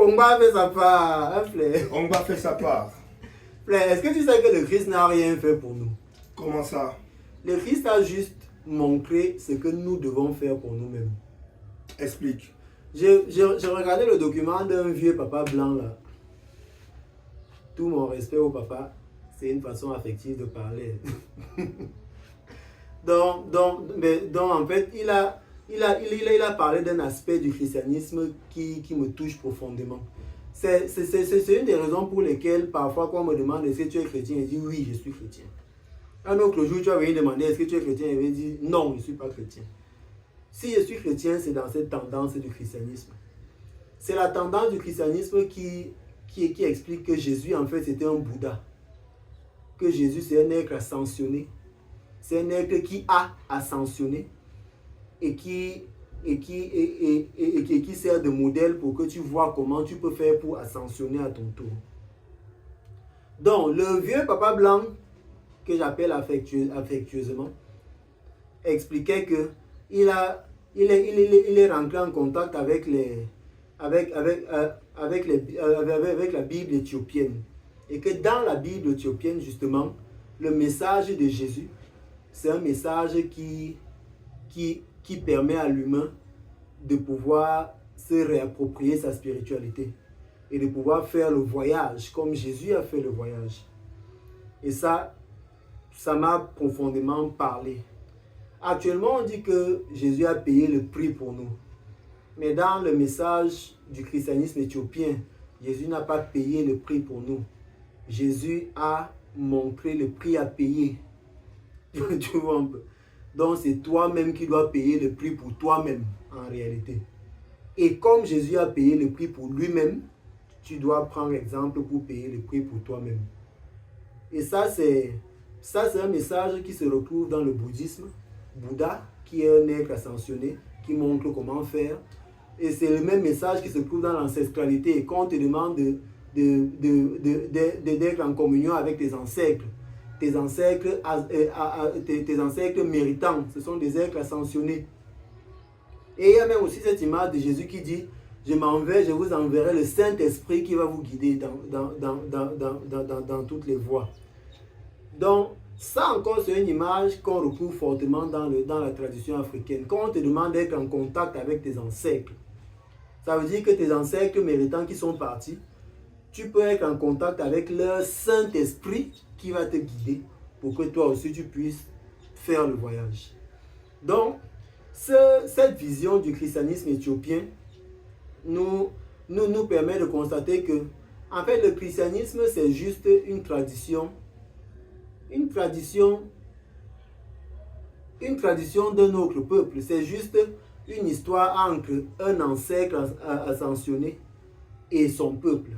Ongba fait sa part, hein, frère. Ongba fait sa part. Frère, est-ce que tu sais que le Christ n'a rien fait pour nous? Comment ça? Le Christ a juste montré ce que nous devons faire pour nous-mêmes. Explique. J'ai regardé le document d'un vieux papa blanc là. Tout mon respect au papa, c'est une façon affective de parler. donc en fait, il a parlé d'un aspect du christianisme qui me touche profondément. C'est une des raisons pour lesquelles parfois quand on me demande est-ce que tu es chrétien, je dis oui, je suis chrétien. Un autre jour, tu vas venir demander est-ce que tu es chrétien, je vais dire non, je ne suis pas chrétien. Si je suis chrétien, c'est dans cette tendance du christianisme. C'est la tendance du christianisme qui explique que Jésus, en fait, c'était un Bouddha. Que Jésus, c'est un être ascensionné. C'est un être qui a ascensionné et qui sert de modèle pour que tu vois comment tu peux faire pour ascensionner à ton tour. Donc, le vieux papa blanc, que j'appelle affectueusement, expliquait que il est rentré en contact avec la Bible éthiopienne. Et que dans la Bible éthiopienne, justement, le message de Jésus, c'est un message qui permet à l'humain de pouvoir se réapproprier sa spiritualité et de pouvoir faire le voyage comme Jésus a fait le voyage. Et ça m'a profondément parlé. Actuellement, on dit que Jésus a payé le prix pour nous. Mais dans le message du christianisme éthiopien, Jésus n'a pas payé le prix pour nous. Jésus a montré le prix à payer. Tu vois un peu. Donc c'est toi-même qui dois payer le prix pour toi-même en réalité. Et comme Jésus a payé le prix pour lui-même, tu dois prendre exemple pour payer le prix pour toi-même. Et ça c'est un message qui se retrouve dans le bouddhisme. Bouddha, qui est un être ascensionné, qui montre comment faire. Et c'est le même message qui se trouve dans l'ancestralité. Quand on te demande d'être en communion avec tes ancêtres, tes ancêtres méritants, ce sont des êtres ascensionnés. Et il y a même aussi cette image de Jésus qui dit, je m'en vais, je vous enverrai le Saint-Esprit qui va vous guider dans toutes les voies. Donc, ça encore, c'est une image qu'on retrouve fortement dans la tradition africaine. Quand on te demande d'être en contact avec tes ancêtres, ça veut dire que tes ancêtres méritants qui sont partis, tu peux être en contact avec leur Saint-Esprit qui va te guider pour que toi aussi tu puisses faire le voyage. Donc, cette vision du christianisme éthiopien nous permet de constater que, en fait, le christianisme, c'est juste une tradition d'un autre peuple. C'est juste une histoire entre un ancêtre ascensionné et son peuple.